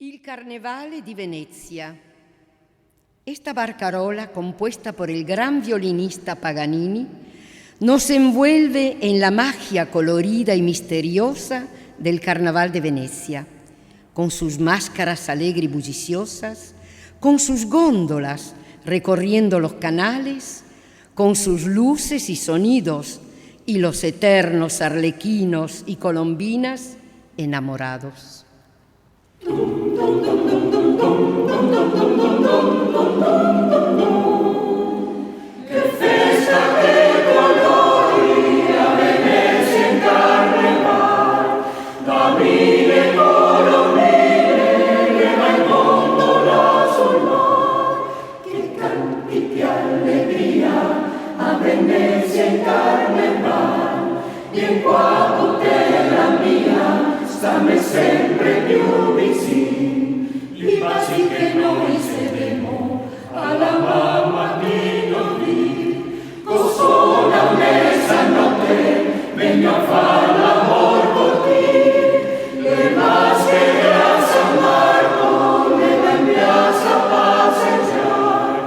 Il Carnevale di Venezia. Esta barcarola, compuesta por el gran violinista Paganini, nos envuelve en la magia colorida y misteriosa del Carnaval de Venecia, con sus máscaras alegres y bulliciosas, con sus góndolas recorriendo los canales, con sus luces y sonidos y los eternos arlequinos y colombinas enamorados. Che festa, che colori a Venezia in carneval, da mille colomine che va in gondola sul mar, che canti di allegria a Venezia in carneval, e qua tutela mia stanno sempre più vicini. I baci che noi sedemo alla mamma di Nobili, sola mezzanotte vengo a far l'amor con te. Le maschere a San Marco le va in piazza a passeggiare,